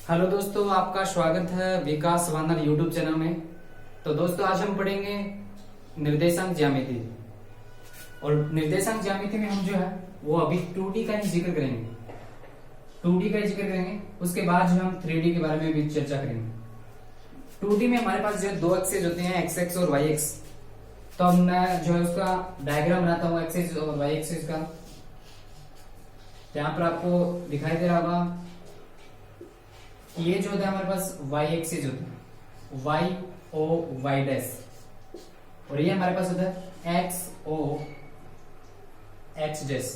Hello दोस्तों, आपका स्वागत है विकास वानर यूट्यूब चैनल में। तो दोस्तों, आज हम पढ़ेंगे निर्देशांक ज्यामिति। और निर्देशांक ज्यामिति में हम जो है वो अभी 2D का ही जिक्र करेंगे। 2D का ही जिक्र करेंगे, उसके बाद जो हम 3D के बारे में भी चर्चा करेंगे। 2D में हमारे पास जो है दो एक्सेस होते हैं, एक्स एक्स और वाई एक्स। तो मैं जो है उसका डायग्राम बनाता हूँ एक्सेस और वाई एक्सेस का। तो यहाँ पर आपको दिखाई दे रहा होगा, ये जो होता है हमारे पास वाई एक्सिस होता है, वाई ओ वाई डैश। और ये हमारे पास होता है एक्स ओ एक्स डैश।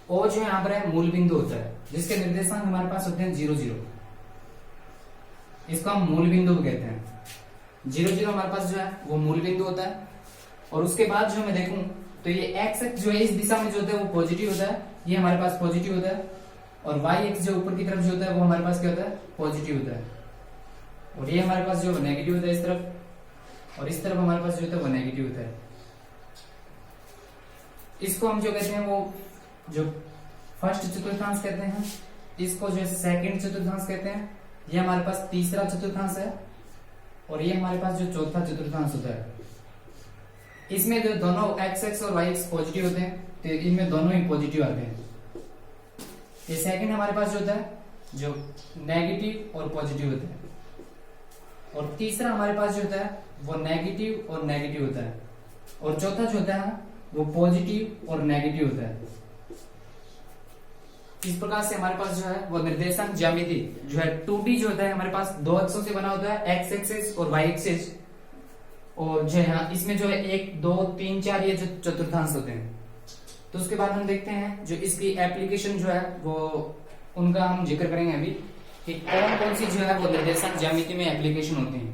ओ जो यहाँ पर है मूल बिंदु होता है, जिसके निर्देशांक हमारे पास होते हैं 0 0। इसको हम मूल बिंदु कहते हैं। 0 0 हमारे पास जो है वो मूल बिंदु होता है। और उसके बाद जो मैं देखूं तो ये एक्स एक्स जो है इस दिशा में जो होता है वो पॉजिटिव होता है, ये हमारे पास पॉजिटिव होता है। और वाई एक्स जो ऊपर की तरफ जो होता है वो हमारे पास क्या होता है, पॉजिटिव होता है। और ये हमारे पास जो नेगेटिव होता है इस तरफ, और इस तरफ हमारे पास जो होता है वो नेगेटिव होता है। इसको हम जो कहते हैं वो जो फर्स्ट चतुर्थांश कहते हैं, इसको जो सेकंड चतुर्थांश कहते हैं। ये हमारे पास तीसरा चतुर्थांश है, और ये हमारे पास जो चौथा चतुर्थांश होता है। इसमें जो दोनों एक्स एक्स और वाई एक्स पॉजिटिव होते हैं, तो इनमें दोनों ही पॉजिटिव आते हैं। ये सेकंड हमारे पास जो होता है जो नेगेटिव और पॉजिटिव होता है। और तीसरा हमारे पास जो होता है वो नेगेटिव और नेगेटिव होता है। और चौथा जो होता है वो पॉजिटिव और नेगेटिव होता है। इस प्रकार से हमारे पास जो है वो निर्देशांक ज्यामिति जो है 2D जो होता है हमारे पास दो अक्षों से बना होता है, एक्स एक्सिस और वाई एक्सिस। और जो है इसमें जो है 1 2 3 4 ये जो चतुर्थांश होते हैं। तो उसके बाद हम देखते हैं जो इसकी एप्लीकेशन जो है वो उनका हम जिक्र करेंगे अभी, कि कौन कौन सी जो है वो निर्देशांक ज्यामिति में एप्लीकेशन होती है।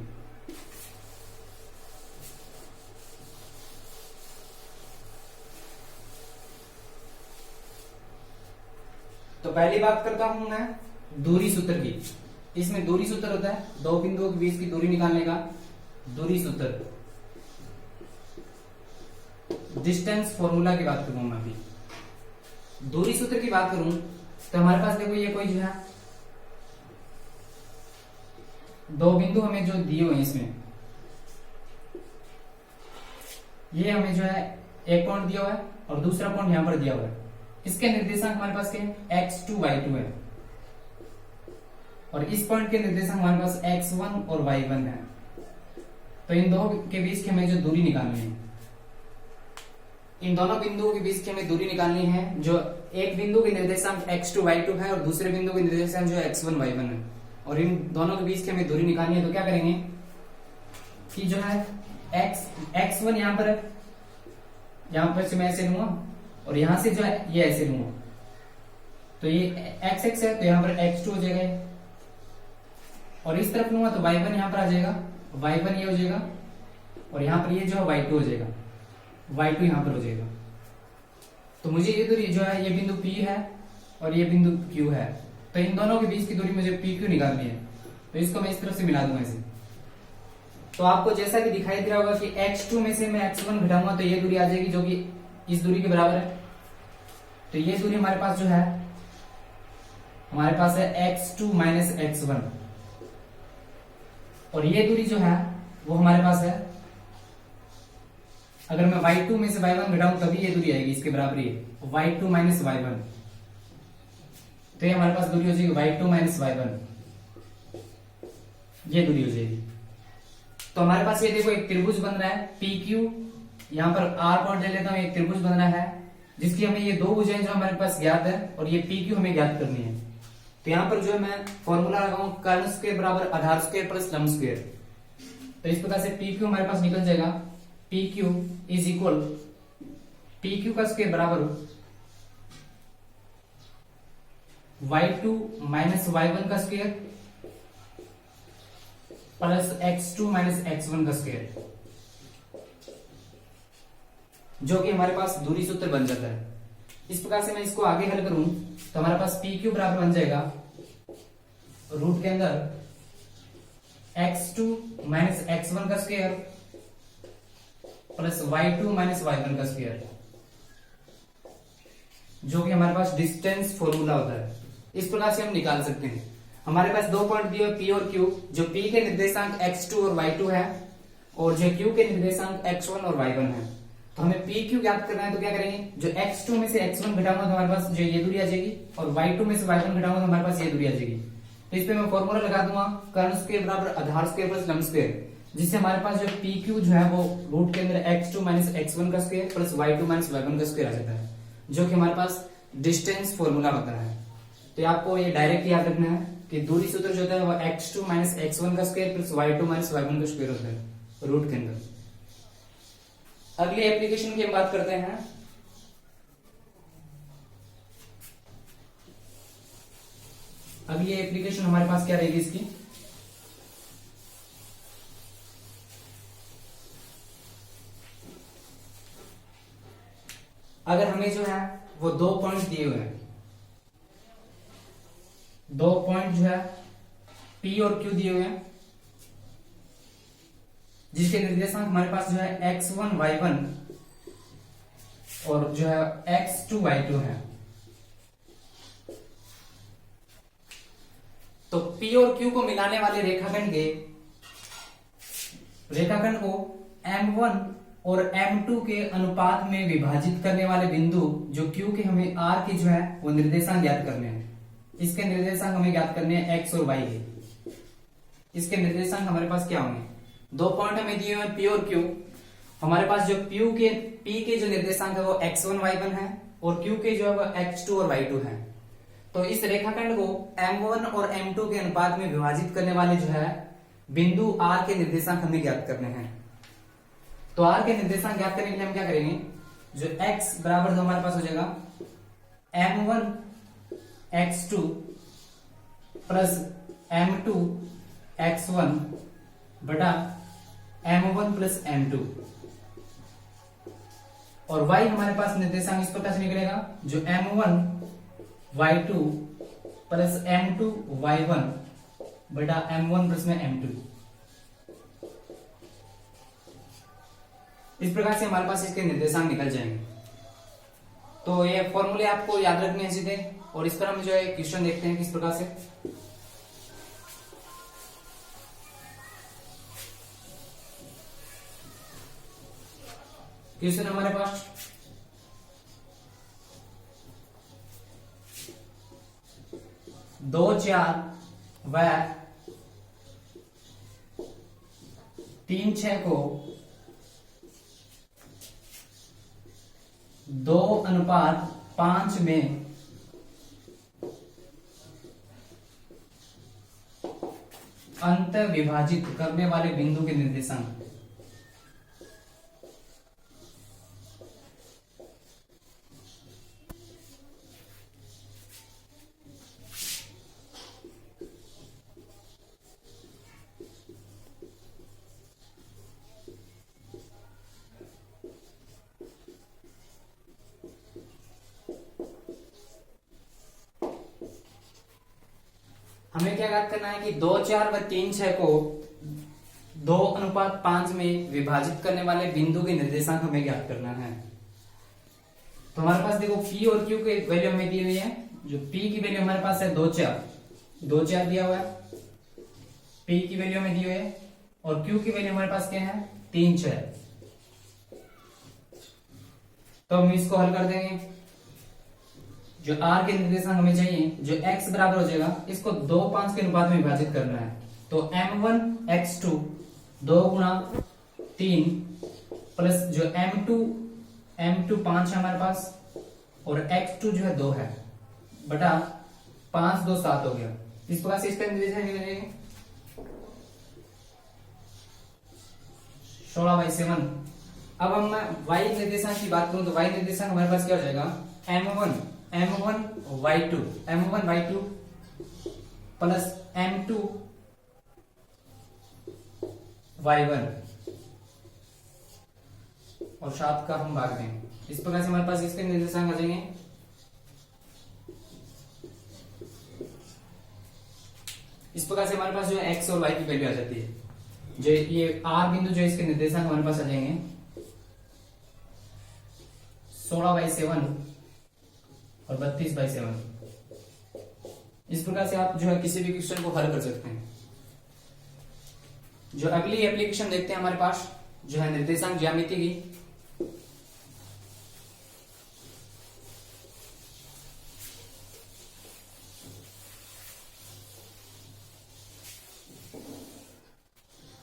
तो पहली बात करता हूं मैं दूरी सूत्र की। इसमें दूरी सूत्र होता है दो बिंदुओं के बीच की दूरी निकालने का दूरी सूत्र, डिस्टेंस फॉर्मूला की बात करूं मैं अभी। दूरी सूत्र की बात करूं तो हमारे पास देखो ये कोई जो है दो बिंदु हमें जो दिए हुए हैं, इसमें ये हमें जो है एक पॉइंट दिया हुआ है और दूसरा पॉइंट यहां पर दिया हुआ है। इसके निर्देशांक हमारे पास क्या है, x2 y2 है। और इस पॉइंट के निर्देशांक हमारे पास x1 और y1 है। तो इन दो के बीच की हमें जो दूरी निकालनी है, इन दोनों बिंदुओं के बीच की हमें दूरी निकालनी है। जो एक बिंदु के निर्देशांक x2 y2 है और दूसरे बिंदु के निर्देशांक जो है x1 y1 है। और इन दोनों के बीच की हमें दूरी निकालनी है। तो क्या करेंगे कि जो है x1 यहां पर है, यहां पर से मैं ऐसे लूंगा और यहां से जो है ये ऐसे लूंगा। तो ये x x है तो यहां पर x2 हो जाएगा। और इस तरफ लूंगा तो y1 यहां पर आ जाएगा, y1 ये हो जाएगा। और यहां पर ये जो है y2 हो जाएगा, y2 यहां पर हो जाएगा। तो मुझे ये दूरी जो है ये बिंदु P है और ये बिंदु Q है। तो इन दोनों के बीच की दूरी मुझे PQ निकालनी है। तो इसको मैं इस तरफ से मिला दूंगा इसे। तो आपको जैसा कि दिखाई दे रहा होगा कि x2 में से मैं x1 घटाऊंगा तो ये दूरी आ जाएगी जो कि इस दूरी के बराबर है। तो ये दूरी हमारे पास जो है हमारे पास है x2 माइनस x1। और ये दूरी जो है वो हमारे पास है, अगर मैं y2 में से y1 घटाऊं तभी ये दूरी आएगी, इसके बराबर ही y2 माइनस y1। तो ये हमारे पास दूरी हो जाएगी y2 माइनस y1, ये दूरी हो जाएगी। तो हमारे पास ये देखो एक त्रिभुज बन रहा है PQ, यहां पर R पॉइंट ले लेता हूं, एक त्रिभुज बन रहा है जिसकी हमें ये दो भुजाएं जो हमारे पास ज्ञात है और ये PQ हमें ज्ञात करनी है। तो यहां पर जो है मैं फॉर्मूला लगाऊं कर्ण स्क्वायर बराबर आधार स्क्वायर प्लस लंब स्क्वायर। तो इस प्रकार से PQ हमारे पास निकल जाएगा, PQ इज इक्वल PQ का स्क्वायर बराबर y2 माइनस y1 का square plus x2 minus x1 का स्क्वायर, जो कि हमारे पास दूरी सूत्र बन जाता है। इस प्रकार से मैं इसको आगे हल करूं तो हमारे पास PQ बराबर बन जाएगा रूट के अंदर x2 माइनस x1 का square plus y2 minus y1 का स्क्वायर, जो कि हमारे पास डिस्टेंस फॉर्मूला होता है। इस प्रकार से हम निकाल सकते हैं। हमारे पास दो पॉइंट दिए पी और क्यू, जो पी के निर्देशांक x2 और y2 है और जो क्यू के निर्देशांक x1 और y1 है। तो हमें पी क्यू ज्ञात करना है, तो क्या करेंगे, जो x2 में से x1 घटाऊंगा तो हमारे पास जो ये दूरी आ जाएगी और y2 में से y1 घटाऊंगा तो हमारे पास ये दूरी आ जाएगी। तो इस पे मैं फॉर्मूला लगा दूंगा कर्ण स्क्वायर बराबर आधार स्क्वायर प्लस लंब स्क्वायर, जिससे हमारे पास जो पी क्यू जो है वो रूट के अंदर x2 माइनस x1 का square plus y2 minus y1 का स्क्वायर आ जाता है, जो कि हमारे पास डिस्टेंस फॉर्मूला होता है। तो आपको ये डायरेक्ट याद रखना है कि दूरी सूत्र जो होता है वो x2 माइनस x1 का square plus y2 minus y1 का स्क्वायर होता है रूट के अंदर। अगली एप्लीकेशन की हम बात करते हैं। अगली एप्लीकेशन हमारे पास क्या रहेगी इसकी, अगर हमें जो है वो दो पॉइंट दिए हुए हैं, दो पॉइंट जो है P और Q दिए हुए हैं, जिसके निर्देशांक हमारे पास जो है x1 y1 और जो है x2 y2 है। तो P और Q को मिलाने वाले रेखाखंड को M1 और M2 के अनुपात में विभाजित करने वाले बिंदु जो Q के हमें R की जो है वो निर्देशांक ज्ञात करने हैं। इसके निर्देशांक हमें ज्ञात करने हैं x और y के। इसके निर्देशांक हमारे पास क्या होंगे, दो पॉइंट हमें दिए हुए P और Q। हमारे पास जो P के जो निर्देशांक है वो x1 y1 है और Q के जो है वो x2 और y2 है। तो इस रेखाखंड को M1 और M2 के अनुपात में विभाजित करने वाले जो है बिंदु R के निर्देशांक हमें ज्ञात करने हैं। तो R के निर्देशांक ज्ञात करने के लिए हम क्या करेंगे, जो x बराबर जो हमारे पास हो जाएगा M1 x2 plus M2 x1 बटा M1 प्लस M2, और y हमारे पास निर्देशांक इस प्रकार से निकलेगा, जो M1 y2 plus M2 y1 बटा M1 प्लस में M2। इस प्रकार से हमारे पास इसके निर्देशांक निकल जाएंगे। तो ये फॉर्मूले आपको याद रखने हैं सीधे, और इस पर हम जो है क्वेश्चन देखते हैं किस प्रकार से। क्वेश्चन हमारे पास दो चार व 3 6 को 2:5 में अंत विभाजित करने वाले बिंदु के निर्देशांक। हमें क्या याद करना है कि 2 4 व 3 6 को 2:5 में विभाजित करने वाले बिंदु के निर्देशांक हमें ज्ञात करना है। तो हमारे पास देखो P और Q के वैल्यू हमें दी हुई है। जो P की वैल्यू हमारे पास है 2 4 दिया हुआ है, P की वैल्यू हमें दी हुई है, और Q की वैल्यू हमारे पास क्या है 3 6। तो हम इसको हल कर देंगे। जो R के निर्देशांक हमें चाहिए, जो x बराबर हो जाएगा, इसको 2 5 के अनुपात में विभाजित करना है। तो M1 x2 2 गुणा 3 प्लस जो M2 5 है हमारे पास, और x2 जो है 2 है, बटा 5 2 7 हो गया। इस प्रकार से इसका निर्देशांक 16/7। अब हम y निर्देशांक की बात करूं तो y निर्देशांक हमारे पास क्या हो जाएगा, M1 y2 plus M2 y1 और 7 का हम भाग देंगे। इस प्रकार से हमारे पास इसके निर्देशांक आ जाएंगे। इस प्रकार से हमारे पास जो है x और y की वैल्यू आ जाती है। जो ये R बिंदु जो इसके निर्देशांक हमारे पास आ जाएंगे 16/7 और 32/7। इस प्रकार से आप जो है किसी भी क्वेश्चन को हल कर सकते हैं। जो अगली एप्लीकेशन देखते हैं हमारे पास जो है निर्देशांक ज्यामिति की।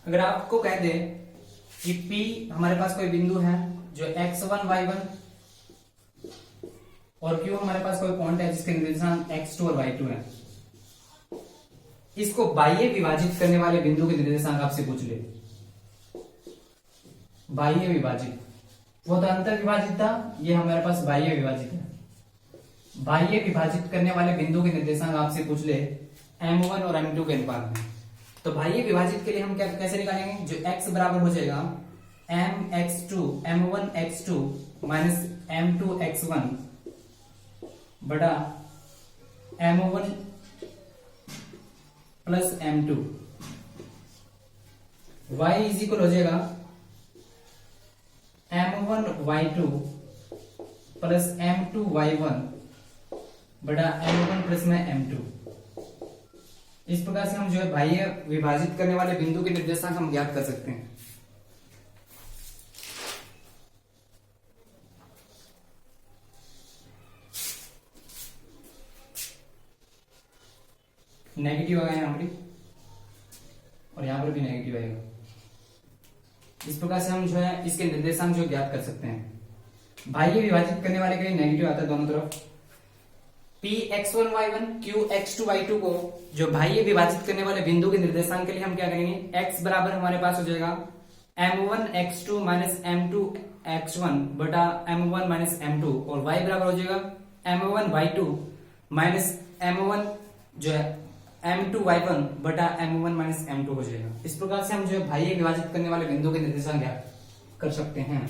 अगर आपको कह दे कि P हमारे पास कोई बिंदु है जो x1 y1 और Q हमारे पास कोई पॉइंट है जिसके निर्देशांक x2 और y2 है, इसको बाह्य विभाजित करने वाले बिंदु के निर्देशांक आपसे पूछ ले। बाह्य विभाजित, वो तो अंतर विभाजित था, ये हमारे पास बाह्य विभाजित है। बाह्य विभाजित करने वाले बिंदु के निर्देशांक आपसे पूछ ले m1 और m2 के अनुपात में। तो बाह्य विभाजित के लिए हम क्या कैसे निकालेंगे, जो x बराबर हो जाएगा m1 x2 minus m2 x1 बटा m1 plus m2। y is equal हो जाएगा m1 y2 plus m2 y1 बटा m1 प्लस में m2। इस प्रकार से हम जो है बाह्य विभाजित करने वाले बिंदु के निर्देशांक हम ज्ञात कर सकते हैं। नेगेटिव आएगा यहां पर और यहां पर भी नेगेटिव आएगा। इस प्रकार से हम जो है इसके निर्देशांक जो ज्ञात कर सकते हैं। बाह्य विभाजित करने वाले के लिए नेगेटिव आता है दोनों तरफ। P x1 y1 Q x2 y2 को जो बाह्य विभाजित करने वाले बिंदु के निर्देशांक के लिए हम क्या करेंगे, x बराबर हमारे पास हो जाएगा m1 x2 minus m2 x1 बटा m1 माइनस m2 और y बराबर हो जाएगा m1 y2 माइनस m1 जो है m2 y1 बटा m1 माइनस m2 हो जाएगा। इस प्रकार से हम जो है बाह्य विभाजित करने वाले बिंदु के निर्देशांक ज्ञात कर सकते हैं।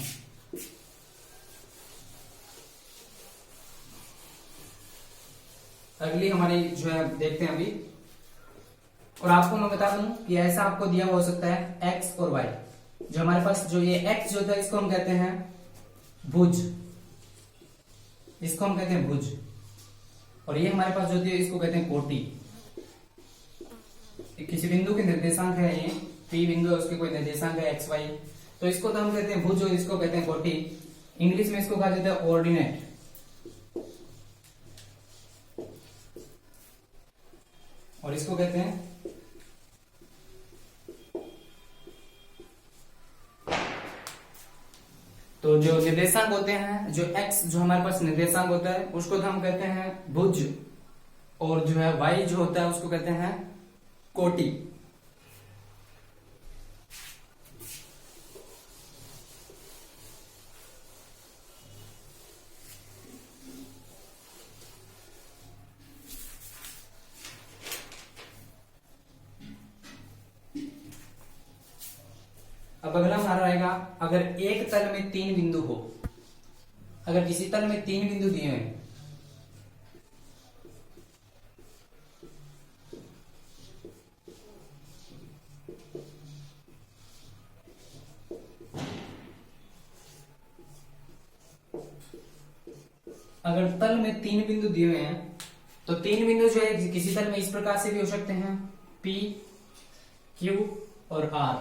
अगली हमारी जो है देखते हैं अभी, और आपको मैं बता दूं कि ऐसा आपको दिया हुआ हो सकता है x और y। जो हमारे पास जो ये x जो होता है इसको हम कहते हैं भुज, इसको हम कहते हैं भुज, और ये हमारे पास जो होती है इसको कहते हैं कोटि। किसी बिंदु के निर्देशांक है, ये P बिंदु है, उसके कोई निर्देशांक है x y, तो इसको तो हम कहते हैं भुज और इसको कहते हैं कोटि। इंग्लिश में इसको कहा जाता है ऑर्डिनेट। और इसको कहते हैं तो जो निर्देशांक होते हैं, जो x जो हमारे पास निर्देशांक होता है उसको तो हम कहते हैं भुज, और जो है y जो होता है उसको कहते हैं कोटि। अब अगला हमारा रहेगा, अगर एक तल में तीन बिंदु हो, अगर किसी तल में तीन बिंदु दिए हैं, अगर तल में तीन बिंदु दिए हुए हैं तो तीन बिंदु जो है किसी तल में इस प्रकार से भी हो सकते हैं P, Q और R।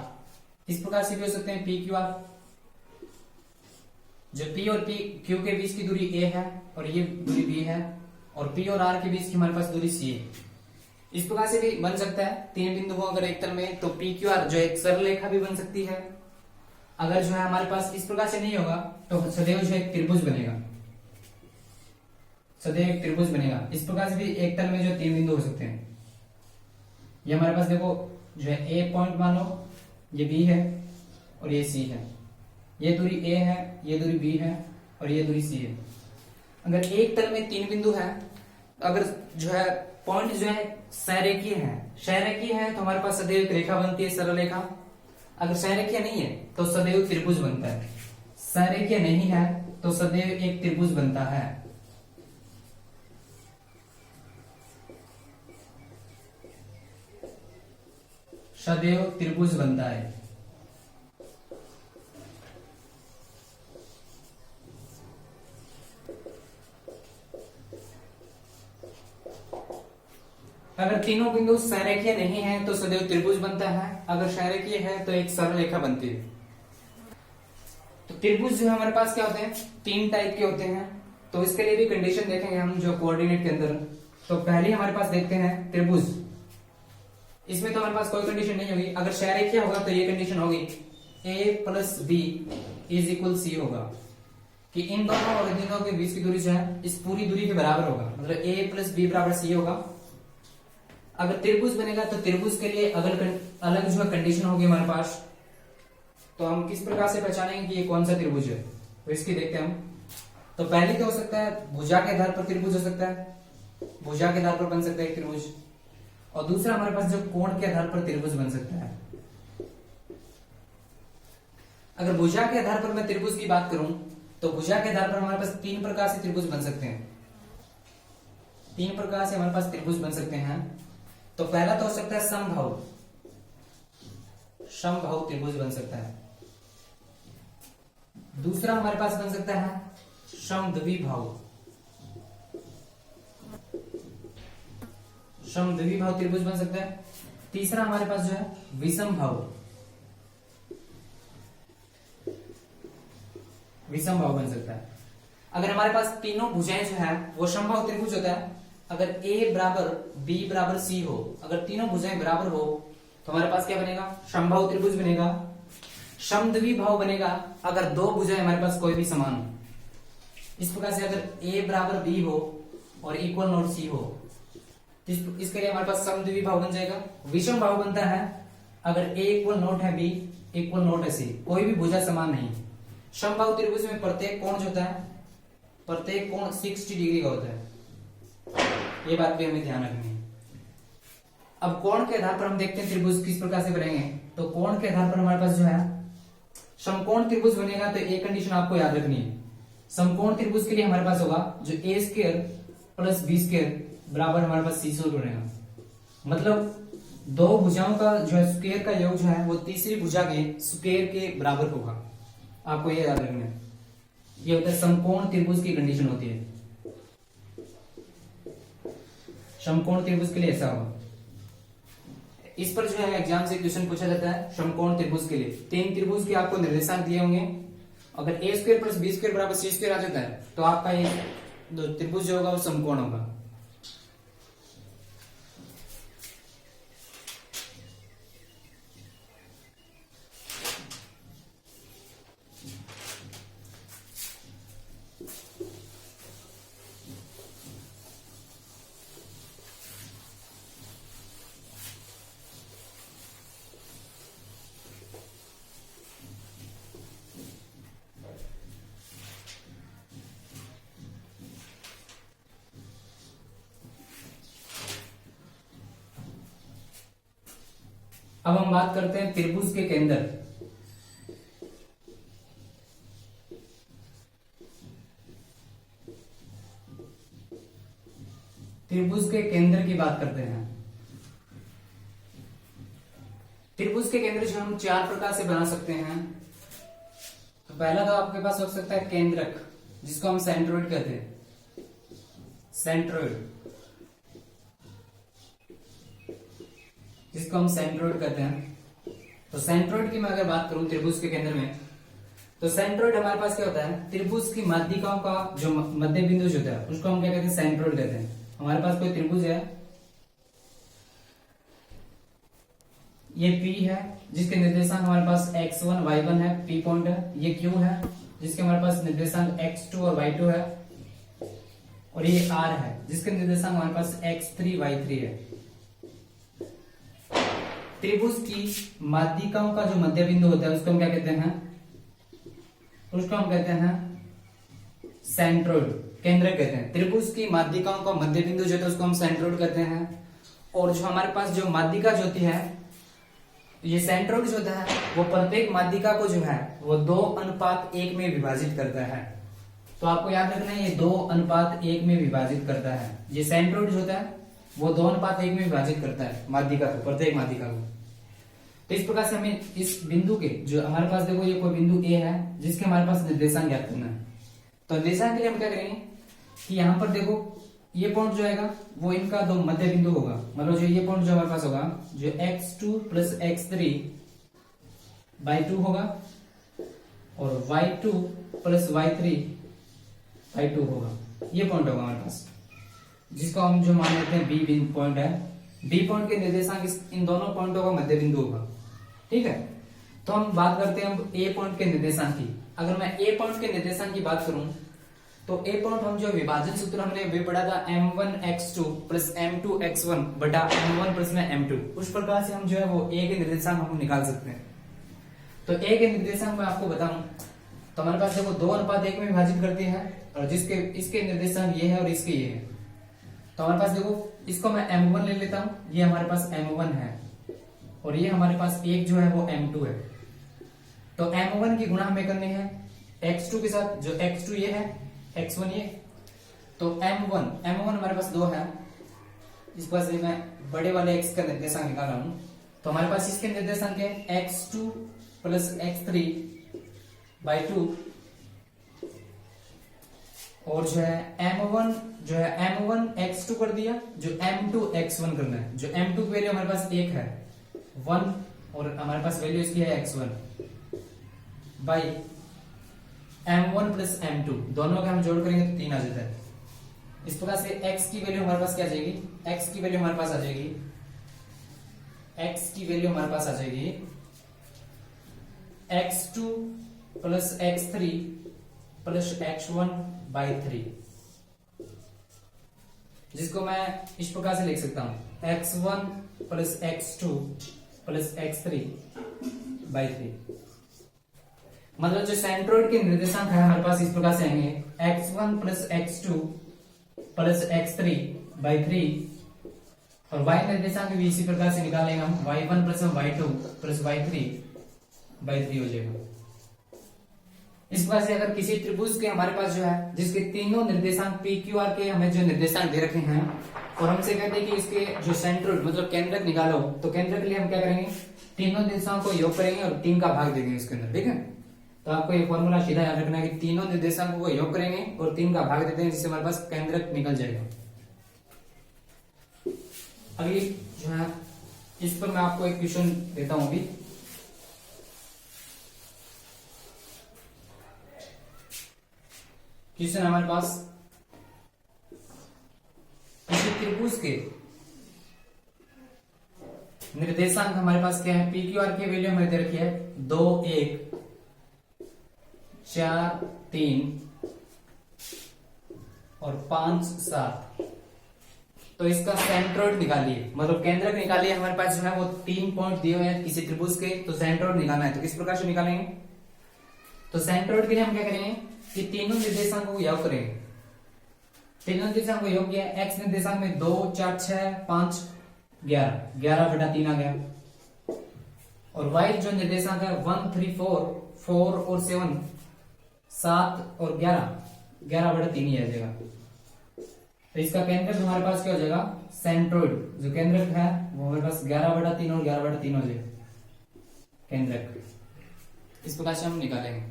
इस प्रकार से भी हो सकते हैं P, Q, R। जो P और Q के बीच की दूरी A है और ये दूरी B है, और P और R के बीच की हमारे पास दूरी C है। इस प्रकार से भी बन सकता है तीन बिंदु हो अगर एक तल में, तो P, Q, R जो एक सरल रेखा भी बन सकती है। अगर जो है हमारे पास इस प्रकार से नहीं होगा तो सदैव जो एक त्रिभुज बनेगा, सदैव एक त्रिभुज बनेगा। इस प्रकार से भी एक तल में जो तीन बिंदु हो सकते हैं। ये हमारे पास देखो जो है A पॉइंट मान लो, ये B है और ये C है, ये दूरी A है, ये दूरी B है और ये दूरी C है। अगर एक तल में तीन बिंदु है, अगर जो है पॉइंट जो है सहरेखीय है तो हमारे पास सदैव एक रेखा बनती है, सरल रेखा। अगर सहरेखीय नहीं है तो सदैव त्रिभुज बनता है, सहरेखीय नहीं है तो सदैव एक त्रिभुज बनता है। सदैव त्रिभुज बनता है। अगर तीनों बिंदु संरेखीय नहीं है तो सदैव त्रिभुज बनता है, अगर संरेखीय है तो एक सरल रेखा बनती है। तो त्रिभुज जो है हमारे पास क्या होते हैं, तीन टाइप के होते हैं। तो इसके लिए भी कंडीशन देखेंगे हम जो कोऑर्डिनेट के अंदर। तो पहले हमारे पास देखते हैं त्रिभुज, इसमें तो हमारे पास कोई कंडीशन नहीं होगी। अगर संरेखीय होगा तो ये कंडीशन होगी a plus B is equal C होगा, कि इन दोनों और इन दोनों के बीच की दूरी जो है इस पूरी दूरी के बराबर होगा, मतलब a प्लस बी बराबर सी होगा। अगर त्रिभुज बनेगा तो त्रिभुज के लिए अलग जो है कंडीशन होगी हमारे पास। तो हम किस प्रकार से पहचानेंगे कि ये कौन सा त्रिभुज है, तो इसकी देखते हैं हम। तो पहले क्या हो सकता है, भुजा के आधार पर त्रिभुज हो सकता है, भुजा के आधार पर बन सकता है एक त्रिभुज। और दूसरा हमारे पास जो कोण के आधार पर त्रिभुज बन सकता है। अगर भुजा के आधार पर मैं त्रिभुज की बात करूं तो भुजा के आधार पर हमारे पास तीन प्रकार से त्रिभुज बन सकते हैं, तीन प्रकार से हमारे पास त्रिभुज बन सकते हैं। तो पहला तो हो सकता है समबाहु, समबाहु त्रिभुज बन सकता है। दूसरा हमारे पास बन सकता है समद्विबाहु, समद्विबाहु त्रिभुज बन सकता है। तीसरा हमारे पास जो है विषमबाहु, विषमबाहु बन सकता है। अगर हमारे पास तीनों भुजाएं जो है वो समबाहु त्रिभुज होता है। अगर a बराबर b बराबर c हो, अगर तीनों भुजाएं बराबर हो तो हमारे पास क्या बनेगा, समबाहु त्रिभुज बनेगा। समद्विबाहु बनेगा अगर दो भुजाएं हमारे पास कोई भी समान हो। इस प्रकार से अगर a बराबर b हो और इक्वल नोट c हो तो इसके लिए हमारे पास समद्विबाहु बन जाएगा। विषमबाहु बनता है अगर a इक्वल नोट है b इक्वल नोट है c, कोई भी भुजा समान नहीं। समबाहु त्रिभुज में प्रत्येक कोण जो होता है, प्रत्येक कोण 60 डिग्री का होता है, ये बात भी हमें ध्यान रखनी है। अब कोण के आधार पर हम देखते हैं त्रिभुज किस प्रकार से बनेंगे। तो कोण के आधार पर हमारे पास जो है समकोण त्रिभुज बनेगा। तो एक कंडीशन आपको याद रखनी है, समकोण त्रिभुज के लिए हमारे पास होगा जो a square plus B square बराबर हमारे पास c स्क्वायर बनेगा। मतलब दो भुजाओं का जो है स्क्वायर का योग जो है वो तीसरी भुजा के स्क्वायर के बराबर होगा, आपको ये याद रखना है। ये होता है समकोण त्रिभुज की कंडीशन होती है, समकोण त्रिभुज के लिए ऐसा होगा। इस पर जो है एग्जाम से क्वेश्चन पूछा जाता है समकोण त्रिभुज के लिए। तीन त्रिभुज के आपको निर्देशांक दिए होंगे, अगर a square plus B square बराबर c स्क्वायर आ जाता है तो आपका ये त्रिभुज जो होगा वो समकोण होगा। अब हम बात करते हैं त्रिभुज के केंद्र। त्रिभुज के केंद्र की बात करते हैं। त्रिभुज के केंद्र जो हम चार प्रकार से बना सकते हैं। तो पहला तो आपके पास हो सकता है केंद्रक, जिसको हम सेंट्रोइड कहते हैं, सेंट्रोइड, जिसको हम सेंट्रोइड कहते हैं। तो सेंट्रोइड की मैं अगर बात करूं त्रिभुज के केंद्र में, तो सेंट्रोइड हमारे पास क्या होता है, त्रिभुज की माध्यिकाओं का जो मध्य बिंदु जो होता है उसको हम क्या कहते हैं, सेंट्रोइड कहते हैं। हमारे पास कोई त्रिभुज है, ये P है जिसके निर्देशांक हमारे पास x1 y1 है, P पॉइंट है। ये Q है जिसके हमारे पास निर्देशांक x2 और y2 है, और ये R है जिसके निर्देशांक हमारे पास x3 y3 है। त्रिभुज की माध्यिकाओं का जो मध्य बिंदु होता है उसको हम क्या कहते हैं, उसको हम कहते हैं सेंट्रोइड, केंद्र कहते हैं। त्रिभुज की माध्यिकाओं का मध्य बिंदु जो है उसको हम सेंट्रोइड कहते हैं। और जो हमारे पास जो माध्यिका जो होती है, ये सेंट्रोइड जो होता है वो प्रत्येक माध्यिका को जो है वो 2:1 में विभाजित करता है। तो आपको याद रखना है ये 2:1 में विभाजित करता है। ये सेंट्रोइड जो होता है वो 2:1 में विभाजित करता है माध्यिका को, प्रत्येक माध्यिका को। तो इस प्रकार से हमें इस बिंदु के जो हमारे पास देखो ये कोई बिंदु A है जिसके हमारे पास निर्देशांक ज्ञात करना है। तो निर्देशांक के लिए हम क्या करेंगे कि यहाँ पर देखो ये पॉइंट जो आएगा वो इनका दो मध्य बिंदु होगा। मतलब जो ये पॉइंट जो हमारे पास होगा जो x2 प्लस x3 बाई 2 होगा और y2 प्लस y3 बाई 2 होगा। ये पॉइंट होगा हमारे पास, जिसको हम जो मान लेते हैं बी बिंदु पॉइंट है। बी पॉइंट के निर्देशांक इन दोनों पॉइंटों का मध्य बिंदु होगा। ठीक है, तो हम बात करते हैं अब ए पॉइंट के निर्देशांक की। अगर मैं ए पॉइंट के निर्देशांक की बात करूं तो ए पॉइंट हम जो विभाजन सूत्र हमने वे पढ़ा था m1x2 प्लस m2x1 बटा m1 प्लस में m2, उस प्रकार से हम जो है वो ए के निर्देशांक हम निकाल सकते हैं। तो ए के निर्देशांक मैं आपको बताऊं तो हमारे पास देखो 2:1 में विभाजित करते हैं और जिसके इसके निर्देशांक ये है और इसके ये है। तो हमारे पास देखो इसको मैं m1 ले लेता हूं, ये हमारे पास m1 है और ये हमारे पास एक जो है वो m2 है। तो m1 की गुणा हमें करनी है x2 के साथ, जो x2 ये है x1 ये, तो m1 हमारे पास 2 है। इस पर से मैं बड़े वाले x का निर्देशांक निकाल रहा हूं, तो हमारे पास इसके निर्देशांक है x2 प्लस x3 बाई 2 और जो है m1 x2 कर दिया, जो m2 x1 करना है। जो m2 की वैल्यू हमारे पास 1 है 1 और हमारे पास वैल्यू इसकी है x1 by m1 plus m2, दोनों का हम जोड़ करेंगे तो 3 आ जाता है। इस प्रकार से x की वैल्यू हमारे पास क्या आ जाएगी, x की वैल्यू हमारे पास आ जाएगी x2 plus x3 plus x1 by 3, जिसको मैं इस प्रकार से लिख सकता हूं x1 plus x2 plus x3 by 3। मतलब जो सेंट्रोइड के निर्देशांक है हमारे पास इस प्रकार से आएंगे x1 plus x2 plus x3 by 3 और y निर्देशांक भी इसी प्रकार से निकालेंगे हम y1 plus y2 plus y3 by 3 हो जाएगा। इस प्रकार से अगर किसी त्रिभुज के हमारे पास जो है जिसके तीनों निर्देशांक p q r के हमें जो निर्देशांक दे रखे हैं और हमसे कहते हैं कि इसके जो सेंट्रोइड मतलब केंद्रक निकालो, तो केंद्रक के लिए हम क्या करेंगे, तीनों निर्देशांक को योग करेंगे और 3 का भाग देंगे इसके अंदर। ठीक है, तो आपको ये फॉर्मूला सीधा याद रखना है कि तीनों निर्देशांकों को योग करेंगे और 3 का भाग देते हैं, जिससे हमारे पास केंद्रक निकल जाएगा। अगली जो है इस पर मैं आपको एक क्वेश्चन देता हूं अभी। क्वेश्चन हमारे पास किसी त्रिभुज के निर्देशांक हमारे पास क्या है, पी क्यू आर की वैल्यू हमें दे रखी है 2 1 4 3 और 5 7। तो इसका सेंट्रोइड निकालिए, मतलब केंद्रक निकालिए। हमारे पास जो है वो 3 पॉइंट दिए हुए हैं किसी त्रिभुज के, तो सेंट्रोइड निकालना है। तो किस प्रकार से निकालेंगे, तो सेंट्रोइड के लिए हम क्या करेंगे कि तीनों निर्देशांकों को योग करेंगे। तीनों निर्देशांक को योग किया, एक्स निर्देशांक में 2 4 6 5 11 बटा 3 आ गया और वाई जो निर्देशांक है 1 3 4 और 7 7 और 11 बटा 3 ही आ जाएगा। तो इसका केंद्रक हमारे पास क्या हो जाएगा, सेंट्रोइड जो केंद्रक है वो हमारे पास 11 बटा 3 और 11 बटा 3 हो जाएगा केंद्रक। इस प्रकार से हम निकालेंगे।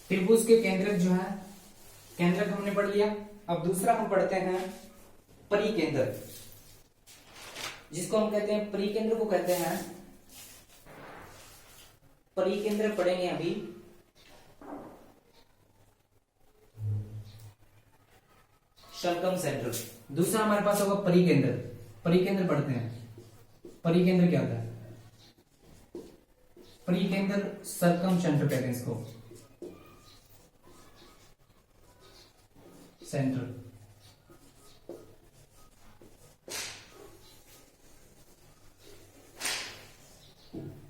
त्रिभुज के केंद्रक जो है, केंद्रक हमने पढ़ लिया। अब दूसरा हम पढ़ते हैं परिकेंद्र, जिसको हम कहते हैं परिकेंद्र को कहते हैं परिकेंद्र पढ़ेंगे अभी। सर्कम सेंटर दूसरा हमारे पास होगा परिकेंद्र। परिकेंद्र पढ़ते हैं, परिकेंद्र क्या होता है, परिकेंद्र सर्कम सेंटर कहते हैं इसको, सेंटर।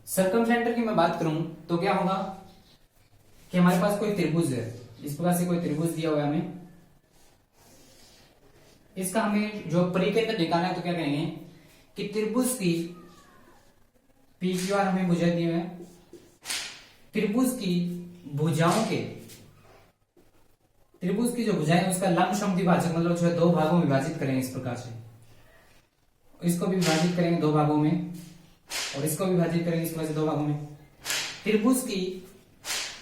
सर्कम सेंटर की मैं बात करूं तो क्या होगा कि हमारे पास कोई त्रिभुज है, इस प्रकार से कोई त्रिभुज दिया हुआ है हमें, इसका हमें जो परिकेंद्र निकालना है। तो क्या करेंगे कि त्रिभुज की पी क्यू आर हमें भुजा दिए हुए हैं, त्रिभुज की भुजाओं के त्रिभुज की जो भुजाएं हैं उसका लंब समद्विभाजक मतलब जो है दो भागों में विभाजित करेंगे इस प्रकार से। इसको भी विभाजित करेंगे दो भागों में और इसको भी विभाजित करेंगे इस प्रकार से दो भागों में। त्रिभुज की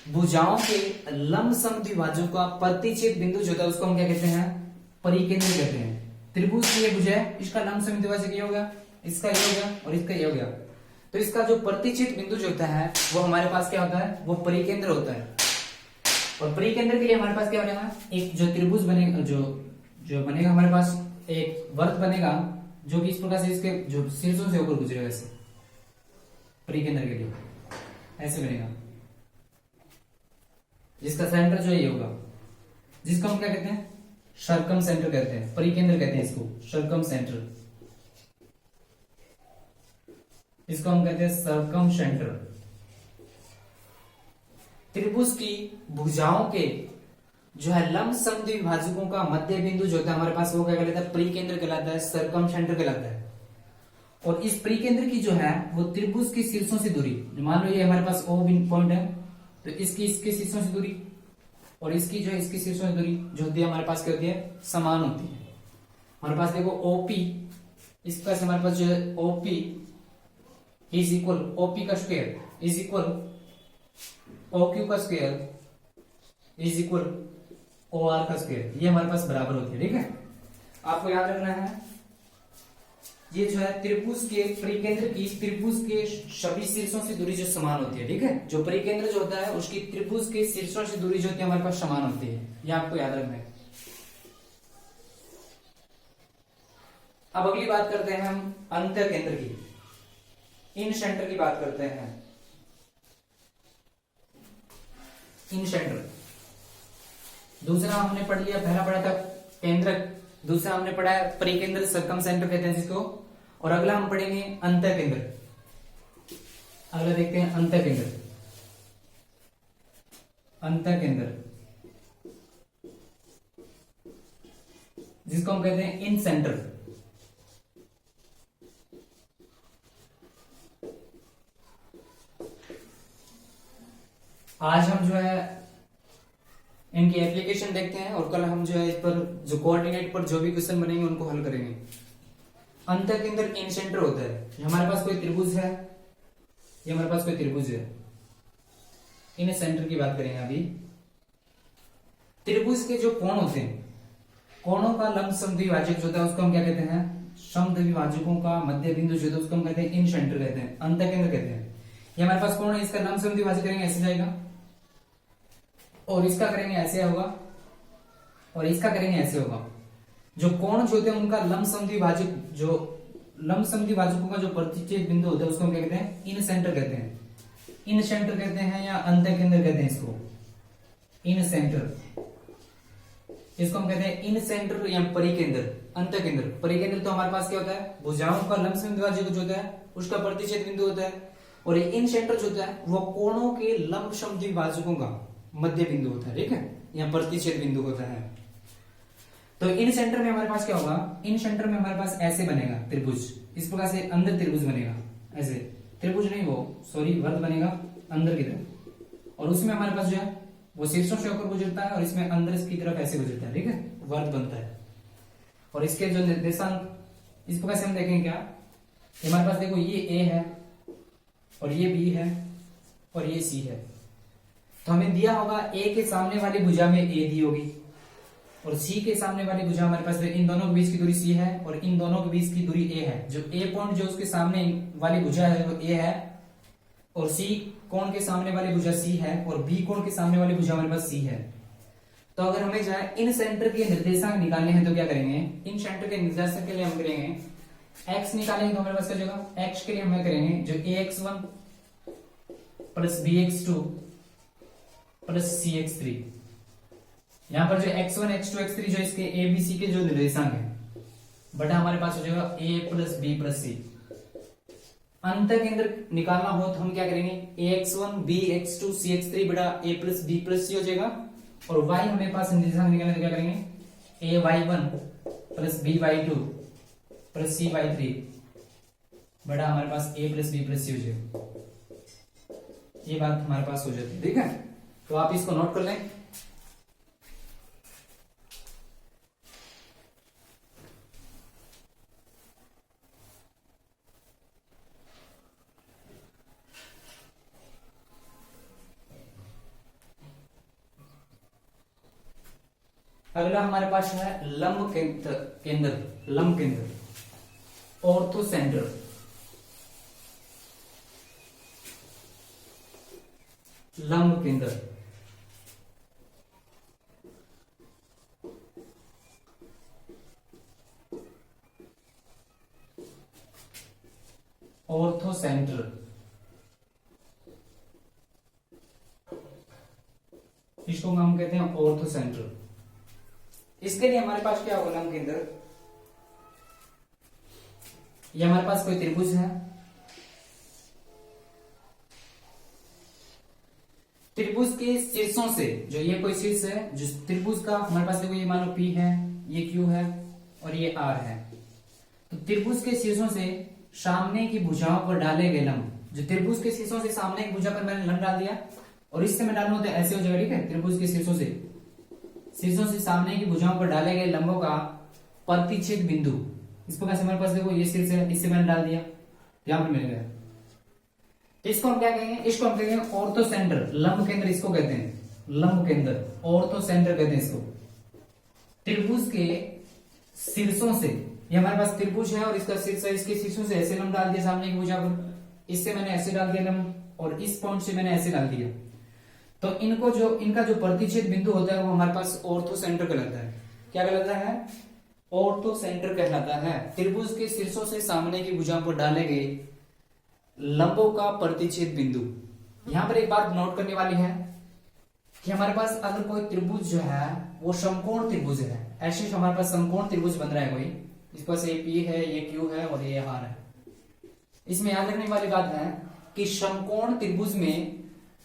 भुजाओं के लंब समद्विभाजक का प्रतिच्छेद बिंदु जो होता है उसको हम क्या कहते हैं, परिकेंद्र कहते हैं। त्रिभुज की ये भुजा है, इसका लंब समद्विभाजक ये हो गया, इसका ये हो गया और इसका ये हो गया। तो इसका जो प्रतिच्छेद बिंदु जो होता है वो हमारे पास क्या होता है, वो परिकेंद्र होता है। और परिकेंद्र के लिए हमारे पास क्या बनेगा, एक जो त्रिभुज बनेगा, जो बनेगा हमारे पास एक वर्त बनेगा जो कि इस प्रकार से इसके जो शीर्षों से होकर गुजरेगा। ऐसे परिकेंद्र के लिए ऐसे बनेगा, जिसका सेंटर जो ये होगा, जिसको हम क्या कहते हैं, सर्कम सेंटर कहते हैं, परिकेंद्र कहते हैं इसको, सर्कम सेंटर, इसको हम कहते हैं सर्कम सेंटर। त्रिभुज की भुजाओं के जो है लंब समद्विभाजकों का मध्य बिंदु जो होता है हमारे पास वो क्या कहलाता है, परिकेंद्र कहलाता है, सर्कम सेंटर कहलाता है। और इस परिकेंद्र की जो है वो त्रिभुज के शीर्षों से दूरी, मान लो ये हमारे पास O पॉइंट है, तो इसकी इसके शीर्षों से दूरी और इसकी जो है इसके शीर्षों से दूरी जो होती है हमारे पास क्या होती है, समान होती है। हमारे पास देखो OP, इस प्रकार से हमारे पास जो है OP इज इक्वल OP का स्क्वायर इज इक्वल OQ का स्क्वायर इज इक्वल OR का स्क्वायर, ये हमारे पास बराबर होती है। ठीक है, आपको याद रखना है ये जो है त्रिभुज के परिकेंद्र की त्रिभुज के सभी शीर्षों से दूरी जो समान होती है। ठीक है, जो परिकेंद्र जो होता है उसकी त्रिभुज के शीर्षों से दूरी जो होती है हमारे पास समान होती है, ये आपको याद रखना है। अब अगली बात करते हैं हम अंतर केंद्र की, इन सेंटर की बात करते हैं। इन सेंटर दूसरा हमने पढ़ लिया, पहला पढ़ा था केंद्रक, दूसरा हमने पढ़ा है परिकेंद्र, सर्कम सेंटर कहते हैं जिसको, और अगला हम पढ़ेंगे अंतर केंद्र। अगला देखते हैं अंतर केंद्र। अंतर केंद्र जिसको हम कहते हैं इन सेंटर। आज हम जो है इनकी एप्लीकेशन देखते हैं और कल हम जो है इस पर जो कोऑर्डिनेट पर जो भी क्वेश्चन बनेंगे उनको हल करेंगे। अंतर केंद्र इन सेंटर होता है, हमारे पास कोई त्रिभुज है, ये हमारे पास कोई त्रिभुज है, इन सेंटर की बात करेंगे अभी। त्रिभुज के जो कोण होते हैं, कोणों का लंब समद्विभाजक जो होता है उसको हम क्या कहते हैं, समद्विभाजकों का मध्य बिंदु जो होता है उसको हम कहते हैं इन सेंटर कहते हैं, अंतर केंद्र कहते हैं। ये हमारे पास कोण है, इसका लंब समद्विभाजक करेंगे ऐसे जाएगा, और इसका करेंगे ऐसे होगा, और इसका करेंगे ऐसे होगा। जो कोण जो होते हैं उनका लंब समद्विभाजक, जो लंब समद्विभाजकों का जो प्रतिच्छेद बिंदु होता है उसको हम क्या कहते हैं, इन सेंटर कहते हैं, इन सेंटर कहते हैं या अंतर केंद्र कहते हैं इसको, इन सेंटर। इसको हम कहते हैं इन सेंटर या परिकेंद्र, अंतर केंद्र। परिकेंद्र तो हमारे पास क्या होता है, भुजाओं का लंब समद्विभाजक जो होता है उसका प्रतिच्छेद बिंदु होता है, और ये इन सेंटर जो होता है वो कोणों के लंब समद्विभाजकों का मध्य बिंदु होता है। ठीक है, या प्रतिच्छेद बिंदु होता है। तो इन सेंटर में हमारे पास क्या होगा, इन सेंटर में हमारे पास ऐसे बनेगा त्रिभुज, इस प्रकार से अंदर त्रिभुज बनेगा, ऐसे त्रिभुज नहीं वो सॉरी वर्त बनेगा अंदर की तरफ, और उसमें हमारे पास जो है वो शीर्षों से होकर गुजरता है और इसमें अंदर की तरफ ऐसे गुजरता है। ठीक है, वर्त बनता है। और इसके जो निर्देशांक इस प्रकार से हम देखेंगे क्या, हमारे पास देखो ये ए है और ये बी है और ये सी है। तो हमें दिया होगा ए के सामने वाली भुजा में ए दी होगी और सी के सामने वाली भुजा हमारे पास, इन दोनों के बीच की दूरी सी है और इन दोनों के बीच की दूरी ए है। जो ए पॉइंट जो उसके सामने वाली भुजा है वो ए है, और सी कोण के सामने वाली भुजा सी है, और बी कोण के सामने वाली भुजा हमारे पास सी है। तो अगर हमें जो है इन सेंटर के निर्देशांक निकालने हैं तो क्या करेंगे, इन सेंटर के निर्देशांक के लिए हम करेंगे एक्स निकालेंगे, तो हमारे पास क्या होगा, एक्स के लिए हम करेंगे जो ax1 plus bx2 plus cx3। यहां पर जो x1 x2 x3 जो इसके a b c के जो निर्देशांक है बटा हमारे पास हो जाएगा a plus b plus c। अंतर केंद्र निकालना हो तो हम क्या करेंगे, ax1 bx2 cx3 बटा a plus b plus c हो जाएगा, और y हमें पास निर्देशांक निकालना तो क्या करेंगे, ay1 plus by2 plus cy3 बड़ा हमारे पास a plus b plus c हो जाएगा। ये बात हमारे पास हो जाती है। ठीक है, तो आप इसको नोट कर लें। अगला हमारे पास है लंब केंद्र, लंब केंद्र, ऑर्थो सेंटर। लंब केंद्र, ऑर्थो सेंटर, इसको हम कहते हैं ऑर्थो सेंटर। इसके लिए हमारे पास क्या होगा लंब केंद्र, ये हमारे पास कोई त्रिभुज है, त्रिभुज के शीर्षों से, जो ये कोई शीर्ष है, जो त्रिभुज का हमारे पास देखो, ये मानो P है, ये Q है और ये R है। तो त्रिभुज के शीर्षों से सामने की भुजाओं पर डाले गए लंब, जो त्रिभुज के शीर्षों से सामने की भुजा पर मैंने लंब डाल दिया, और इससे मैं डालूं तो ऐसे हो जाएगा, ठीक है। त्रिभुज के शीर्षों से सामने की भुजाओं पर डाले गए लंबों का प्रतिच्छेद बिंदु, इस प्रकार से हमारे पास देखो ये शीर्ष है, इससे मैंने डाल दिया, यहां पर मिल गया। इसको हम क्या कहेंगे, इसको हम कहेंगे ऑर्थो सेंटर, लंब केंद्र इसको कहते हैं, लंब केंद्र, ऑर्थो सेंटर कहते हैं इसको। त्रिभुज के शीर्षों से, ये हमारे पास त्रिभुज है और इसका शीर्ष है, इसके शीर्षों से ऐसे लंब डाल दिया सामने की भुजा पर, इससे मैंने ऐसे डाल दिया लंब, और इस पॉइंट से मैंने ऐसे डाल दिया। तो इनका जो प्रतिच्छेद बिंदु होता है वो हमारे पास ऑर्थो सेंटर कहलाता है। क्या कहलाता है, ऑर्थो सेंटर कहलाता है। त्रिभुज के शीर्षों से सामने की भुजाओं पर डाले गए लंबों का प्रतिच्छेद बिंदु। यहां पर एक बात नोट करने वाली है कि हमारे पास अगर कोई त्रिभुज जो है वो समकोण त्रिभुज है, ऐसे हमारे पास समकोण त्रिभुज बन रहा है कोई, इस पास ये P है, ये Q है और ये R है। इसमें याद रखने वाली बात है कि समकोण त्रिभुज में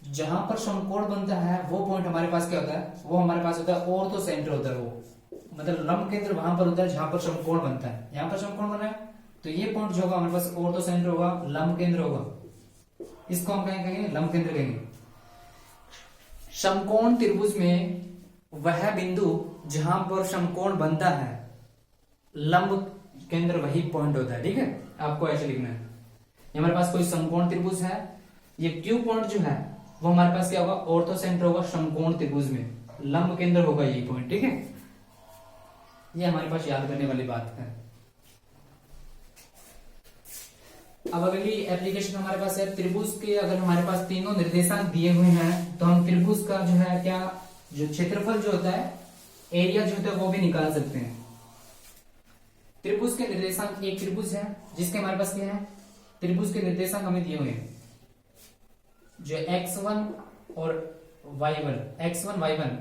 जहां पर समकोण बनता है वो पॉइंट हमारे पास क्या होता है, वो हमारे पास होता है ऑर्थो सेंटर होता है। वो मतलब लंब केंद्र वहां पर होता है जहां पर समकोण बनता है। यहां पर समकोण बना है तो ये पॉइंट जो होगा हमारे पास ऑर्थो सेंटर होगा, लंब केंद्र होगा, इसको हम कहेंगे लंब केंद्र कहेंगे। समकोण त्रिभुज में वह बिंदु जहां पर समकोण बनता है, लंब केंद्र वही पॉइंट होता है, ठीक है। आपको ऐसे लिखना है, हमारे पास कोई समकोण त्रिभुज है, ये Q पॉइंट जो है वो हमारे पास क्या होगा, ऑर्थो सेंटर होगा समकोण त्रिभुज में, लंब केंद्र होगा ये पॉइंट, ठीक है। ये हमारे पास याद करने वाली बात है। अब अगली एप्लीकेशन हमारे पास है त्रिभुज के, अगर हमारे पास तीनों निर्देशांक दिए हुए हैं तो हम त्रिभुज का जो है क्या, जो क्षेत्रफल जो होता है, एरिया जो होता है वो भी निकाल सकते हैं। त्रिभुज के निर्देशांक, एक त्रिभुज है जिसके हमारे पास क्या है, त्रिभुज के निर्देशांक हमें दिए हुए हैं, जो x1 और y1, x1 y1,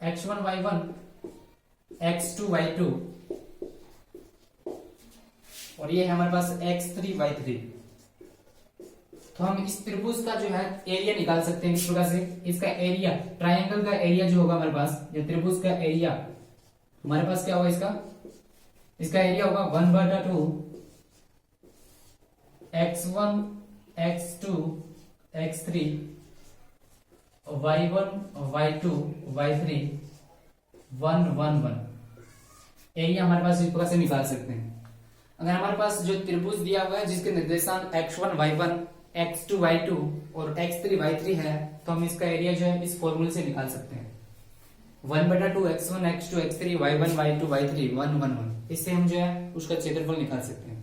x1 y1, x2 y2 और ये है हमारे पास x3 y3। तो हम इस त्रिभुज का जो है एरिया निकाल सकते हैं इस प्रकार से। इसका एरिया, ट्रायंगल का एरिया जो होगा हमारे पास, या त्रिभुज का एरिया हमारे पास क्या होगा, इसका एरिया होगा 1/2 x1 x2 x3 y1 y2 y3 1 1 1। Area हमारे पास इस प्रकार से निकाल सकते हैं। अगर हमारे पास जो त्रिभुज दिया हुआ है जिसके निर्देशांक x1 y1 x2 y2 और x3 y3 है, तो हम इसका एरिया जो है इस फॉर्मूले से निकाल सकते हैं, 1/2 x1 x2 x3 y1 y2 y3 1 1 1। इससे हम जो है उसका क्षेत्रफल निकाल सकते हैं।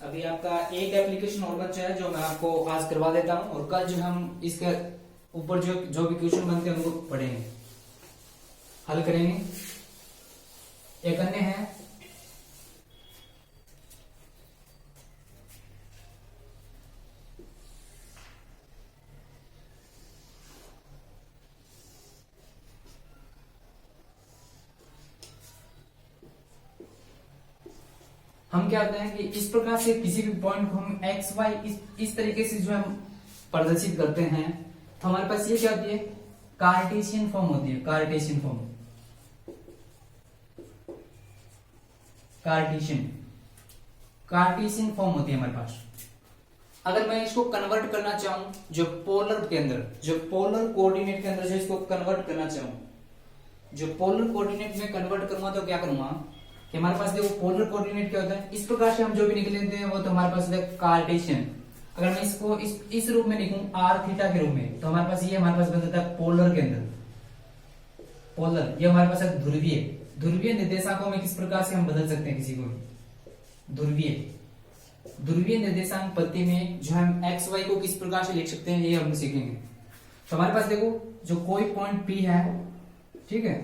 अभी आपका एक एप्लीकेशन और बचा है जो मैं आपको आज करवा देता हूं, और कल जो हम इसके ऊपर जो भी क्वेश्चन बनते हैं उनको पढ़ेंगे, हल करेंगे। एक अन्य है हम क्या होता है कि इस प्रकार से किसी भी पॉइंट को हम एक्स वाई इस तरीके से जो हम प्रदर्शित करते हैं, तो हमारे पास ये क्या होती है, कार्टेशियन फॉर्म होती है, कार्टेशियन फॉर्म, कार्टेशियन फॉर्म होती है हमारे पास। अगर मैं इसको कन्वर्ट करना चाहूं, जो पोलर के अंदर, जो पोलर कोऑर्डिनेट के अंदर जो इसको कन्वर्ट करना चाहूं, जो पोलर कोऑर्डिनेट में कन्वर्ट करूंगा तो क्या करूंगा कि हमारे पास देखो पोलर कोऑर्डिनेट क्या होता है, इस प्रकार से हम जो भी निकल लेते हैं वो तो हमारे पास होता है कार्टेशियन। अगर मैं इसको इस रूप में लिखूं आर थीटा के रूप में, तो हमारे पास ये हमारे पास बन जाता है पोलर के अंदर, पोलर, ये हमारे पास है ध्रुवीय। ध्रुवीय निर्देशांकों में किस प्रकार से हम बदल सकते हैं किसी को भी, ध्रुवीय निर्देशांक पद्धति में जो हम एक्स वाई को किस प्रकार से लिख सकते हैं ये हम सीखेंगे। तो हमारे पास देखो जो कोई पॉइंट पी है, ठीक है,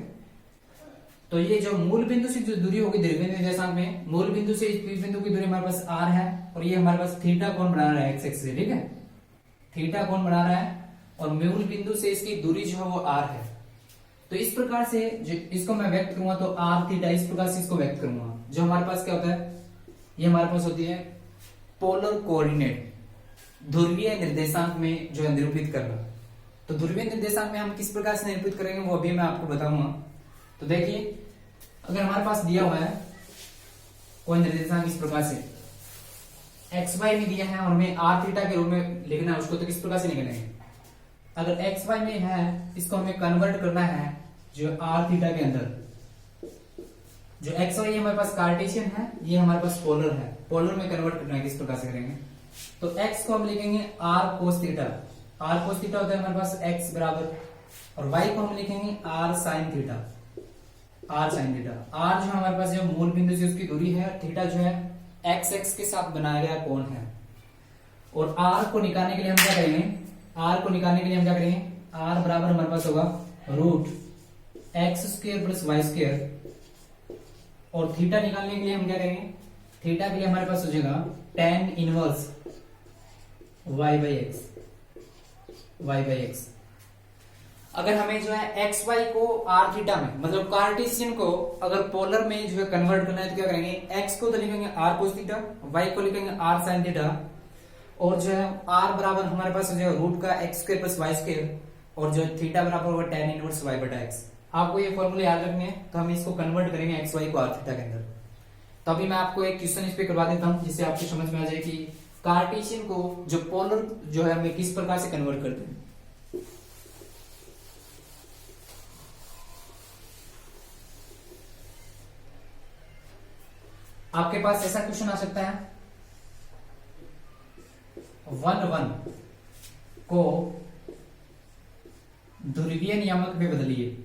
तो ये जो मूल बिंदु से जो दूरी होगी ध्रुवीय निर्देशांक में, मूल बिंदु से इस बिंदु की दूरी हमारे पास आर है, और ये हमारे पास थीटा कोण बना रहा है एक्स एक्सिस से, ठीक है, थीटा कोण बना रहा है, और मूल बिंदु से इसकी दूरी जो है वो आर है। तो इस प्रकार से जो इसको मैं व्यक्त करूंगा तो आर थीटा, इस प्रकार से इसको व्यक्त करूंगा। जो हमारे पास क्या होता है, ये हमारे पास होती है पोलर कोऑर्डिनेट, ध्रुवीय निर्देशांक में जो है निरूपित करना। तो ध्रुवीय निर्देशांक में हम किस प्रकार से निरूपित करेंगे वो अभी मैं आपको बताऊंगा। तो देखिए अगर हमारे पास दिया हुआ है कोई निर्देशांक इस प्रकार से एक्स वाई में दिया है और हमें आर थीटा के रूप में लिखना है उसको, तो किस प्रकार से लिखेंगे, अगर एक्स वाई में है इसको हमें कन्वर्ट करना है जो आर थीटा के अंदर, जो एक्स वाई हमारे पास कार्टेशियन है, ये हमारे पास पोलर है, पोलर में कन्वर्ट करना है, किस प्रकार से करेंगे, तो एक्स को हम लिखेंगे R cos theta, R cos theta होता है हमारे पास एक्स बराबर, और वाई को हम लिखेंगे R sine theta, R sine theta. R जो हमारे पास जो मूल बिंदु से उसकी दूरी है, थीटा जो है एक्स एक्स के साथ बनाया गया कोण है, और आर को निकालने के लिए हम क्या करेंगे, आर को निकालने के लिए हम क्या करेंगे, आर बराबर हमारे पास होगा root X square plus Y square, और थीटा निकालने के लिए हम क्या करेंगे, थीटा के लिए हमारे पास हो जाएगा tan inverse y by x, y by x. अगर हमें जो है एक्स वाई को आर थीटा में, मतलब कार्टेशियन को अगर पोलर में जो है कन्वर्ट करना है तो क्या करेंगे, एक्स को तो लिखेंगे आर कोस थीटा, वाई को लिखेंगे आर साइन थीटा, और जो है आर बराबर हमारे पास हो जाएगा रूट का X square plus Y square, और जो थीटा बराबर होगा tan इनवर्स y बटा एक्स। आपको ये फॉर्मूले याद रखने हैं, तो हम इसको कन्वर्ट करेंगे एक्स वाई को आर थीटा के अंदर। तो अभी मैं आपको एक क्वेश्चन इस पे करवा देता हूं जिससे आपको समझ में आ जाए कि कार्टेशियन को जो पोलर जो है हमें किस प्रकार से कन्वर्ट करते हैं। आपके पास ऐसा क्वेश्चन आ सकता है, 1 को ध्रुवीय नियामक में बदलिए।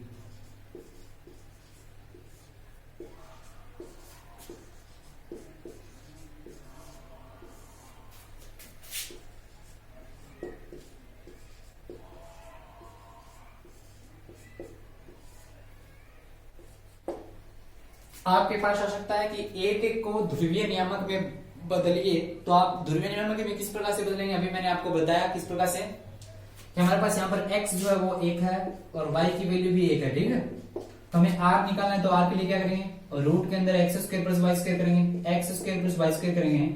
आपके पास आ सकता है कि एक को ध्रुवीय नियामक में बदलिए, तो आप ध्रुवीय नियामक में किस प्रकार से बदलेंगे, अभी मैंने आपको बताया किस प्रकार से, कि हमारे पास यहाँ पर x जो है वो 1 है और y की वैल्यू भी 1 है, ठीक है, तो हमें r निकालना है, तो r के लिए क्या करेंगे, और रूट के अंदर x square plus Y square करेंगे, x square plus Y square करेंगे,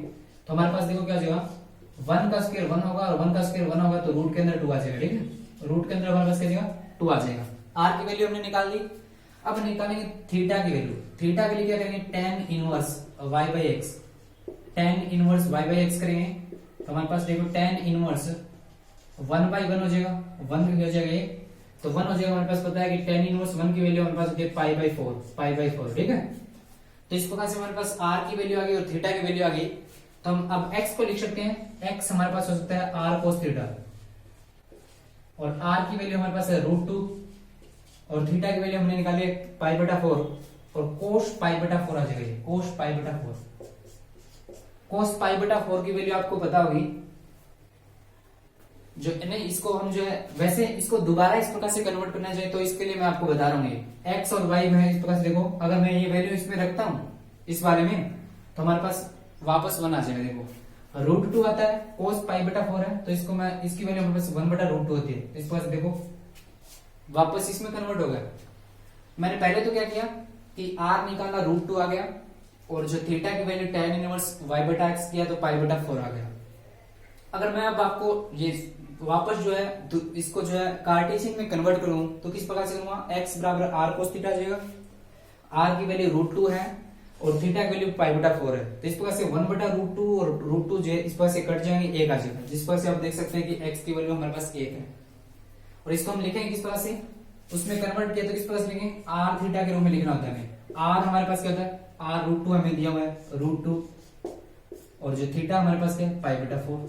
तो हमारे पास देखो क्या हो जाएगा, 1 का स्क्वायर 1 होगा और 1 का स्क्वायर 1 होगा, तो रूट के अंदर 2 आ जाएगा, ठीक है, रूट के अंदर हमारे पास क्या जाएगा 2 आ जाएगा। r की वैल्यू हमने निकाल ली। अब निकालेंगे थीटा की वैल्यू, थीटा के लिए क्या करेंगे, tan inverse y by x, tan inverse y by x करेंगे, तो हमारे पास देखो tan इनवर्स 1 बाई 1 हो जाएगा, 1 हो जाएगा ये, तो 1 हो जाएगा, हमारे पास पता है कि tan इनवर्स 1 की वैल्यू हमारे पास होती है पाई बाई 4, ठीक है। तो इस प्रकार से हमारे पास r की वैल्यू आ गई और थीटा की वैल्यू आ गई, तो हम अब x को लिख सकते हैं, x हमारे पास हो सकता है r cos थीटा, और r की वैल्यू हमारे पास है √2, और थीटा की वैल्यू हमने निकाली पाई बटा 4, और कोस पाई बटा 4 आ जाएगा, ये कोस पाई बटा 4, कोस पाई बटा 4 की वैल्यू आपको पता होगी, जो नहीं इसको हम जो है वैसे इसको दोबारा इस प्रकार से कन्वर्ट करना चाहिए, तो इसके लिए मैं आपको बता रहा हूँ, एक्स और वाई में इस प्रकार से देखो, अगर मैं ये वैल्यू इसमें रखता हूँ इस वाले में, तो हमारे पास वापस 1 आ जाएगा, देखो √2 आता है, कोस पाई बटा 4 है, तो इसको मैं इसकी वैल्यू हमारे पास 1 बटा √2 होती है, इस प्रकार से देखो वापस इसमें कन्वर्ट हो गया। मैंने पहले तो क्या किया कि r निकाला √2 आ गया, और जो थीटा की वैल्यू tan इनवर्स y बटा x किया तो पाई बटा 4 आ गया। अगर मैं अब आपको ये वापस जो है इसको जो है कार्टेशियन में कन्वर्ट करूं तो किस प्रकार से करूंगा, x बराबर r cos थीटा आ जाएगा, r की वैल्यू √2 है और थीटा की वैल्यू पाई बटा 4 है, तो इस प्रकार से 1 बटा √2 और √2 जो है इस प्रकार से कट जाएंगे, 1 आ जाएगा, जिस प्रकार से आप देख सकते हैं कि x की वैल्यू हमारे पास 1 है, और इसको हम लिखेंगे किस प्रकार से, उसमें कन्वर्ट किया तो किस प्रकार से लिखेंगे, r थीटा के रूप में लिखना होता है हमें, r हमारे पास क्या होता है, r √2 हमें दिया हुआ है √2, और जो थीटा हमारे पास क्या है पाई बटा 4,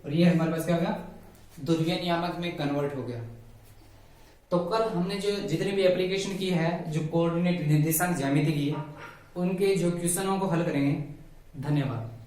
और ये हमारे पास क्या हो गया, ध्रुवीय नियामक में कन्वर्ट हो गया। तो कल हमने जो जितनी भी एप्लीकेशन की है, जो कोऑर्डिनेट निर्देशांक ज्यामिति की है, उनके जो क्वेश्चनों को हल करेंगे। धन्यवाद।